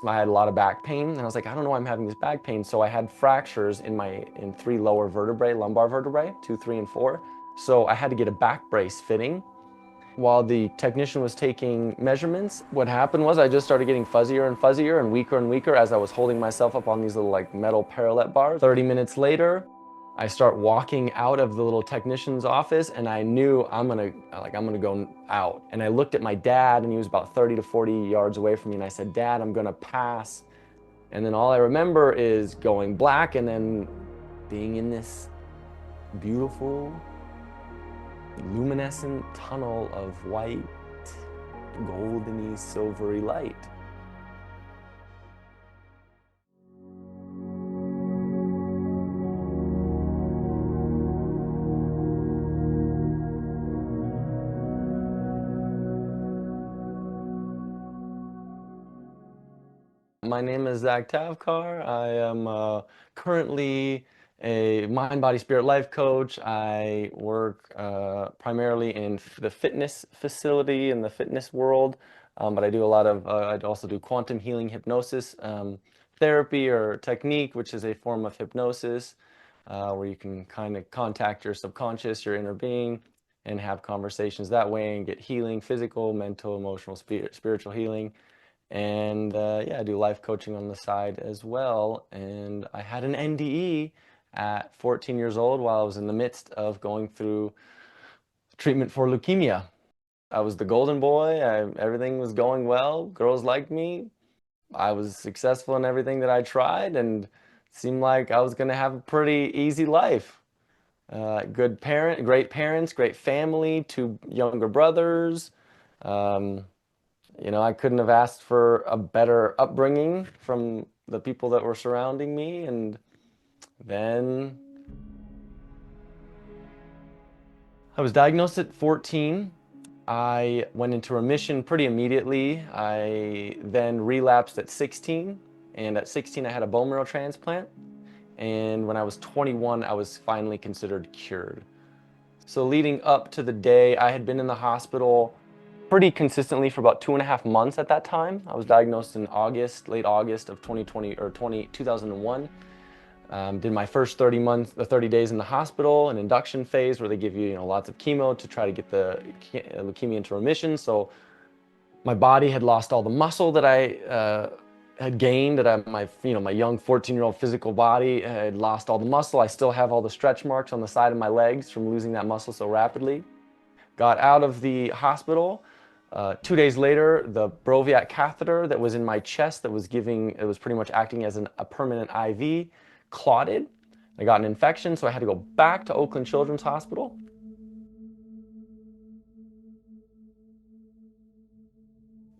I had a lot of back pain, and I was like, I don't know why I'm having this back pain. So I had fractures in 3 lower vertebrae, lumbar vertebrae, 2, 3, and 4. So I had to get a back brace fitting. While the technician was taking measurements, what happened was I just started getting fuzzier and fuzzier and weaker as I was holding myself up on these little like metal parallel bars. 30 minutes later, I start walking out of the little technician's office, and I knew I'm gonna go out. And I looked at my dad, and he was about 30 to 40 yards away from me, and I said, Dad, I'm gonna pass. And then all I remember is going black and then being in this beautiful, luminescent tunnel of white, goldeny, silvery light. My name is Tavcar. I am currently a mind, body, spirit life coach. I work primarily in the fitness facility, in the fitness world, but I do a lot of, I also do quantum healing hypnosis therapy or technique, which is a form of hypnosis where you can kind of contact your subconscious, your inner being, and have conversations that way and get healing, physical, mental, emotional, spiritual healing. And yeah, I do life coaching on the side as well. And I had an NDE at 14 years old while I was in the midst of going through treatment for leukemia. I was the golden boy. Everything was going well. Girls liked me. I was successful in everything that I tried, and it seemed like I was going to have a pretty easy life. Great parents, great family, 2 younger brothers. Um, You know, I couldn't have asked for a better upbringing from the people that were surrounding me. And then I was diagnosed at 14. I went into remission pretty immediately. I then relapsed at 16. And at 16, I had a bone marrow transplant. And when I was 21, I was finally considered cured. So leading up to the day, I had been in the hospital pretty consistently for about 2.5 months at that time. I was diagnosed in August, late August of 2001. Did my first 30 days in the hospital, an induction phase where they give you, lots of chemo to try to get the leukemia into remission. So my body had lost all the muscle that I had gained. My young 14-year-old physical body had lost all the muscle. I still have all the stretch marks on the side of my legs from losing that muscle so rapidly. Got out of the hospital. 2 days later, the Broviac catheter that was in my chest it was pretty much acting as a permanent IV, clotted. I got an infection, so I had to go back to Oakland Children's Hospital.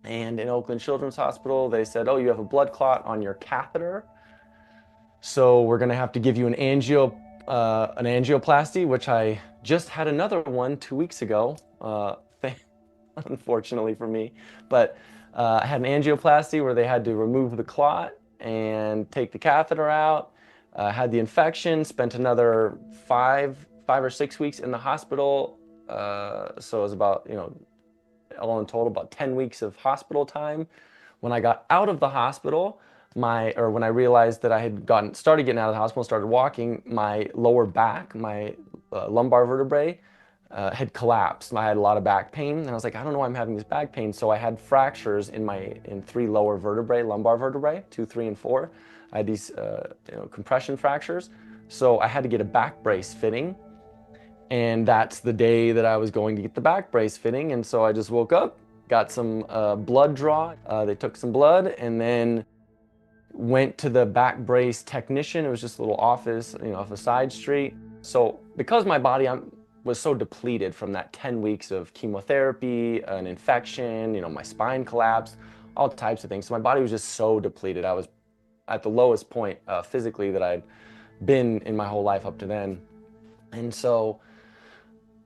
And in Oakland Children's Hospital, they said, oh, you have a blood clot on your catheter. So we're gonna have to give you an angioplasty, which I just had another one 2 weeks ago. Unfortunately for me, but I had an angioplasty where they had to remove the clot and take the catheter out. Had the infection, spent another 5 or 6 weeks in the hospital. So it was about, all in total, about 10 weeks of hospital time. When I got out of the hospital, when I realized that I had started getting out of the hospital, started walking, my lower back, my lumbar vertebrae, had collapsed. I had a lot of back pain, and I was like, I don't know why I'm having this back pain. So I had fractures in 3 lower vertebrae, lumbar vertebrae, 2, 3, and 4. I had these compression fractures. So I had to get a back brace fitting, and that's the day that I was going to get the back brace fitting. And so I just woke up, got some blood draw. They took some blood, and then went to the back brace technician. It was just a little office, off a side street. So because my body was so depleted from that 10 weeks of chemotherapy, an infection, my spine collapsed, all types of things. So my body was just so depleted. I was at the lowest point physically that I'd been in my whole life up to then. And so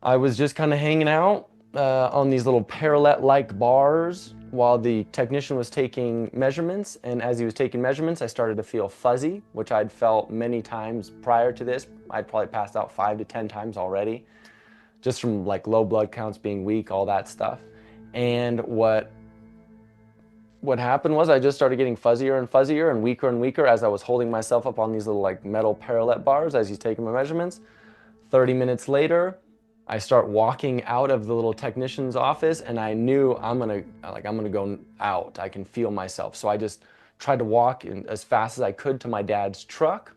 I was just kind of hanging out on these little parallel-like bars while the technician was taking measurements. And as he was taking measurements, I started to feel fuzzy, which I'd felt many times prior to this. I'd probably passed out 5 to 10 times already, just from like low blood counts, being weak, all that stuff. And what what happened was I just started getting fuzzier and weaker as I was holding myself up on these little like metal parallel bars as he's taking my measurements. 30 minutes later, I start walking out of the little technician's office, and I knew I'm gonna go out. I can feel myself. So I just tried to walk as fast as I could to my dad's truck.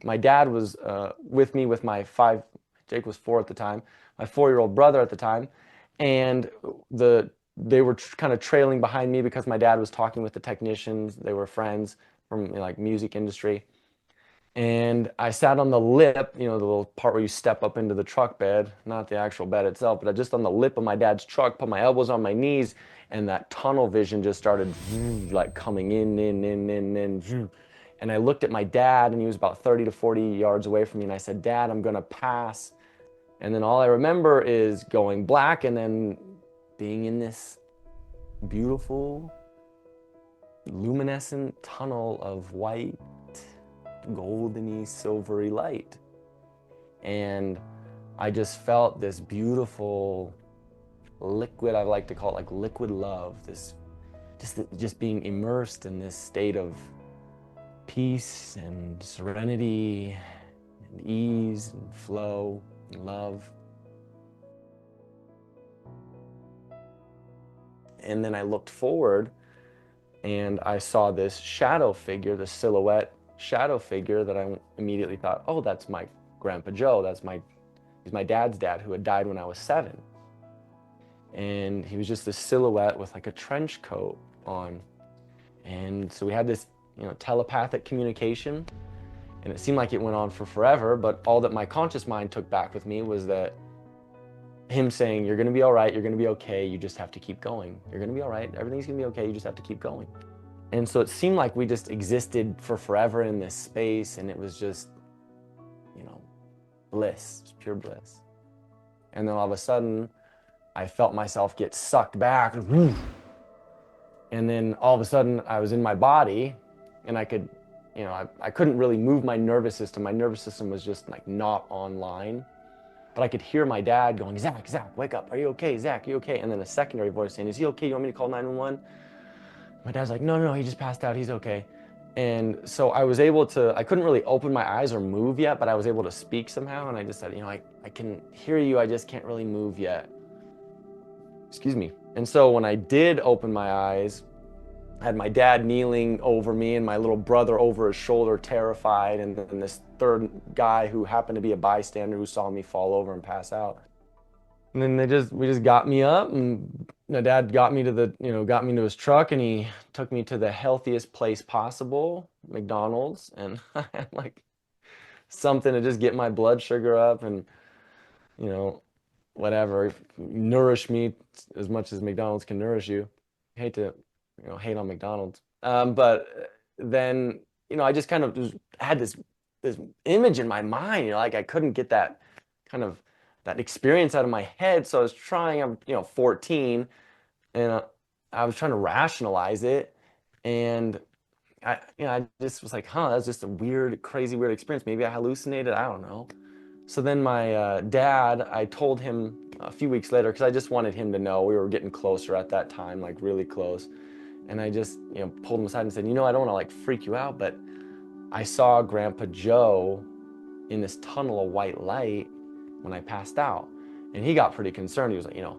My dad was with me with Jake was 4 at the time, my 4-year-old brother at the time, and they were kind of trailing behind me because my dad was talking with the technicians. They were friends from like music industry. And I sat on the lip, the little part where you step up into the truck bed, not the actual bed itself, but just on the lip of my dad's truck, put my elbows on my knees, and that tunnel vision just started like coming in. And I looked at my dad, and he was about 30 to 40 yards away from me, and I said, "Dad, I'm gonna pass." And then all I remember is going black and then being in this beautiful, luminescent tunnel of white, goldeny, silvery light. And I just felt this beautiful liquid, I like to call it like liquid love, this just being immersed in this state of peace and serenity and ease and flow and love. And then I looked forward and I saw this shadow figure, the silhouette shadow figure that I immediately thought, oh, that's my Grandpa Joe. He's my dad's dad who had died when I was 7. And he was just this silhouette with like a trench coat on. And so we had this, telepathic communication, and it seemed like it went on for forever, but all that my conscious mind took back with me was that him saying, "You're gonna be all right, you're gonna be okay, you just have to keep going. You're gonna be all right, everything's gonna be okay, you just have to keep going." And so it seemed like we just existed for forever in this space, and it was just, bliss, just pure bliss. And then all of a sudden, I felt myself get sucked back, and then all of a sudden, I was in my body, and I could, I couldn't really move my nervous system. My nervous system was just like not online. But I could hear my dad going, Zach, wake up. Are you okay? Zach, you okay? And then a secondary voice saying, is he okay? You want me to call 911? My dad's like, no, he just passed out. He's okay. And so I was able to, I couldn't really open my eyes or move yet, but I was able to speak somehow. And I just said, I can hear you. I just can't really move yet. Excuse me. And so when I did open my eyes, I had my dad kneeling over me and my little brother over his shoulder, terrified, and then this third guy who happened to be a bystander who saw me fall over and pass out. And then we just got me up, and my dad got me to his truck, and he took me to the healthiest place possible, McDonald's, and I had like something to just get my blood sugar up and, whatever, nourish me as much as McDonald's can nourish you. I hate to hate on McDonald's. But then, I just kind of just had this image in my mind, like I couldn't get that kind of that experience out of my head. So I was trying, I'm 14, and I was trying to rationalize it. And I just was like, that's just a weird, crazy, weird experience. Maybe I hallucinated, I don't know. So then my dad, I told him a few weeks later, because I just wanted him to know. We were getting closer at that time, like really close. And I just, pulled him aside and said, I don't want to like freak you out, but I saw Grandpa Joe in this tunnel of white light when I passed out. And he got pretty concerned. He was like, oh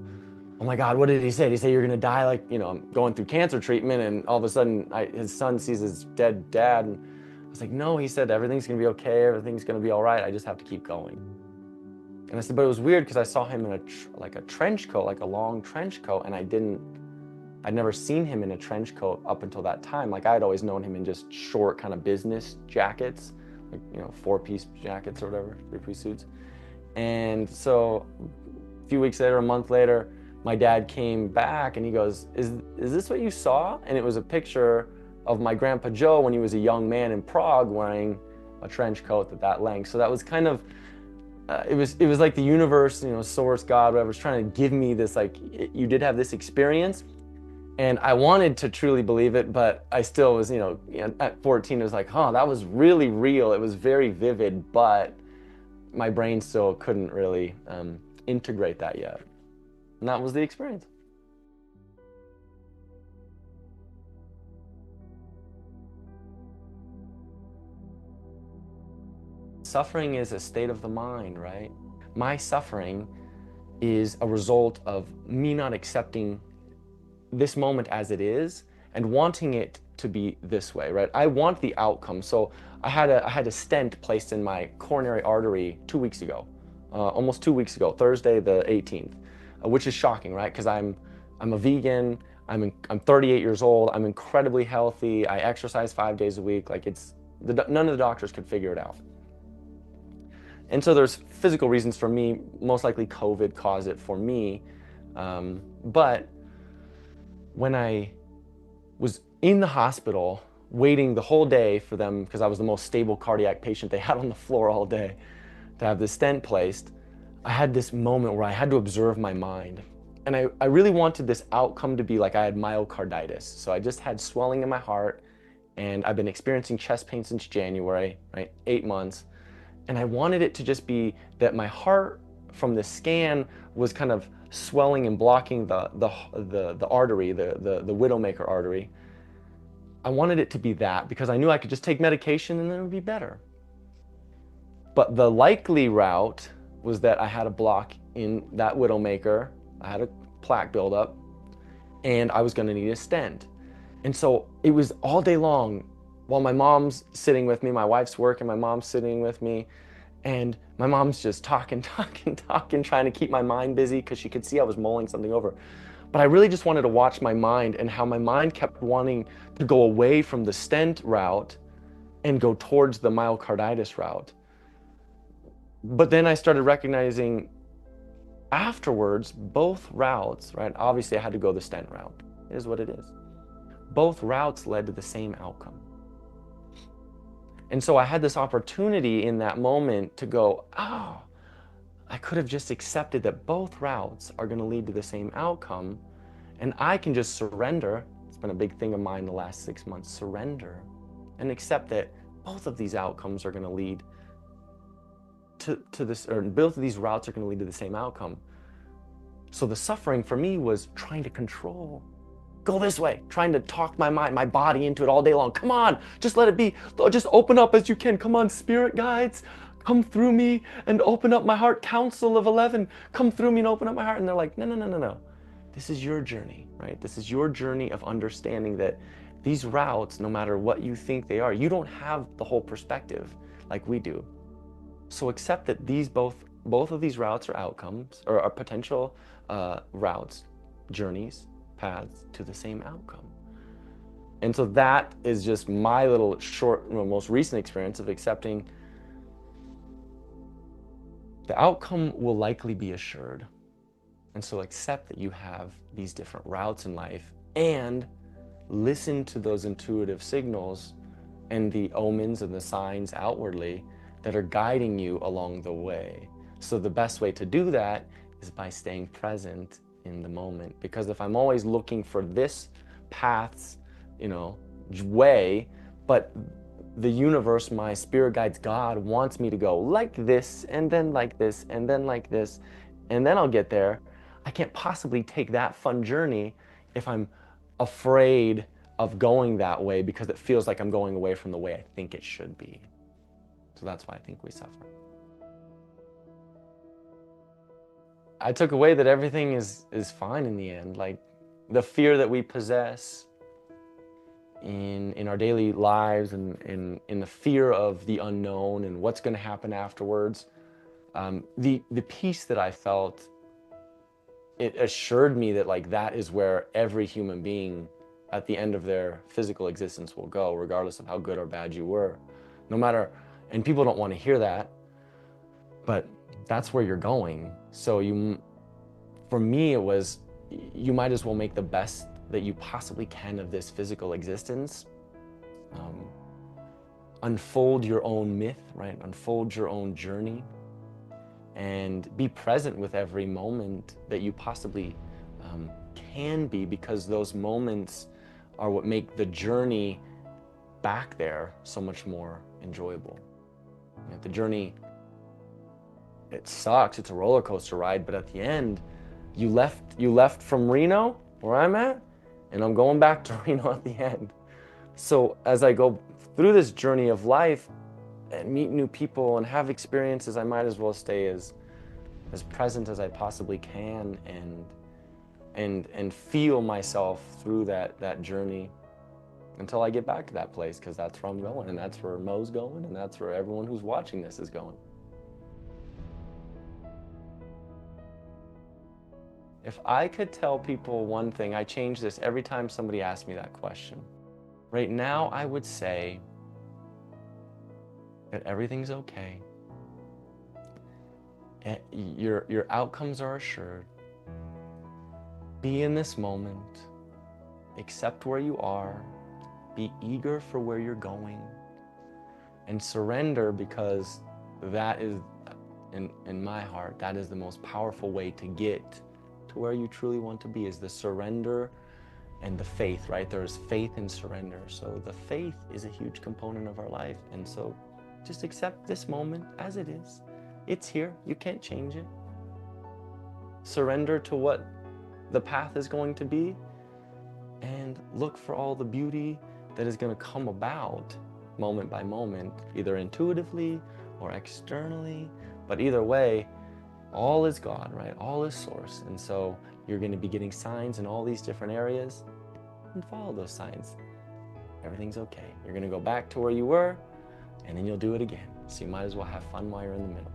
my God, what did he say? Did he say you're going to die? Like, I'm going through cancer treatment. And all of a sudden his son sees his dead dad. And I was like, no, he said, everything's going to be okay. Everything's going to be all right. I just have to keep going. And I said, but it was weird because I saw him in a trench coat, like a long trench coat. And I'd never seen him in a trench coat up until that time. Like I'd always known him in just short kind of business jackets, like, 4-piece jackets or whatever, 3-piece suits. And so a few weeks later, a month later, my dad came back and he goes, is this what you saw? And it was a picture of my Grandpa Joe when he was a young man in Prague wearing a trench coat that length. So that was kind of, it was like the universe, source, God, whatever, was trying to give me this, like, you did have this experience. And I wanted to truly believe it, but I still was, at 14, it was like, that was really real. It was very vivid, but my brain still couldn't really integrate that yet. And that was the experience. Suffering is a state of the mind, right? My suffering is a result of me not accepting this moment as it is and wanting it to be this way, right? I want the outcome. So I had a stent placed in my coronary artery 2 weeks ago, almost 2 weeks ago, Thursday the 18th, which is shocking, right? Because I'm a vegan. I'm 38 years old. I'm incredibly healthy. I exercise 5 days a week. Like none of the doctors could figure it out. And so there's physical reasons for me. Most likely COVID caused it for me. But when I was in the hospital waiting the whole day for them, because I was the most stable cardiac patient they had on the floor all day, to have the stent placed, I had this moment where I had to observe my mind. And I really wanted this outcome to be like I had myocarditis. So I just had swelling in my heart, and I've been experiencing chest pain since January, right? 8 months. And I wanted it to just be that my heart from the scan was kind of swelling and blocking the artery, the widowmaker artery. I wanted it to be that because I knew I could just take medication and then it would be better. But the likely route was that I had a block in that widowmaker. I had a plaque buildup, and I was going to need a stent. And so it was all day long while my mom's sitting with me, my wife's working, my mom's sitting with me, and my mom's just talking, trying to keep my mind busy because she could see I was mulling something over. But I really just wanted to watch my mind and how my mind kept wanting to go away from the stent route and go towards the myocarditis route. But then I started recognizing afterwards, both routes, right? Obviously I had to go the stent route. It is what it is. Both routes led to the same outcome. And so I had this opportunity in that moment to go, oh, I could have just accepted that both routes are going to lead to the same outcome, and I can just surrender. It's been a big thing of mine the last 6 months, surrender, and accept that both of these outcomes are going to lead to this, or both of these routes are going to lead to the same outcome. So the suffering for me was trying to control. Go this way, trying to talk my mind, my body into it all day long. Come on, just let it be. Just open up as you can. Come on, spirit guides, come through me and open up my heart. Council of 11, come through me and open up my heart. And they're like, no. This is your journey, right? This is your journey of understanding that these routes, no matter what you think they are, you don't have the whole perspective like we do. So accept that these both of these routes are outcomes, or are potential routes, journeys, paths to the same outcome. And so that is just my little short, most recent experience of accepting the outcome will likely be assured. And so accept that you have these different routes in life and listen to those intuitive signals and the omens and the signs outwardly that are guiding you along the way. So the best way to do that is by staying present in the moment. Because if I'm always looking for this path's, way, but the universe, my spirit guides, God wants me to go like this, and then like this, and then like this, and then I'll get there. I can't possibly take that fun journey if I'm afraid of going that way because it feels like I'm going away from the way I think it should be. So that's why I think we suffer. I took away that everything is fine in the end. Like the fear that we possess in our daily lives and in the fear of the unknown and what's going to happen afterwards, the peace that I felt, it assured me that like that is where every human being at the end of their physical existence will go, regardless of how good or bad you were. No matter, and people don't want to hear that, but that's where you're going. So for me, it was, you might as well make the best that you possibly can of this physical existence. Unfold your own myth, right? Unfold your own journey and be present with every moment that you possibly can be, because those moments are what make the journey back there so much more enjoyable. The journey, it sucks, it's a roller coaster ride, but at the end, you left from Reno, where I'm at, and I'm going back to Reno at the end. So as I go through this journey of life, and meet new people and have experiences, I might as well stay as present as I possibly can and feel myself through that journey until I get back to that place, because that's where I'm going, and that's where Mo's going, and that's where everyone who's watching this is going. If I could tell people one thing, I change this every time somebody asks me that question. Right now, I would say that everything's okay. Your outcomes are assured. Be in this moment. Accept where you are. Be eager for where you're going. And surrender, because that is, in my heart, that is the most powerful way to get to where you truly want to be, is the surrender and the faith, right? There's faith and surrender. So the faith is a huge component of our life. And so just accept this moment as it is. It's here. You can't change it. Surrender to what the path is going to be, and look for all the beauty that is going to come about moment by moment, either intuitively or externally. But either way, all is God, right? All is source. And so you're going to be getting signs in all these different areas, and follow those signs. Everything's okay. You're going to go back to where you were, and then you'll do it again. So you might as well have fun while you're in the middle.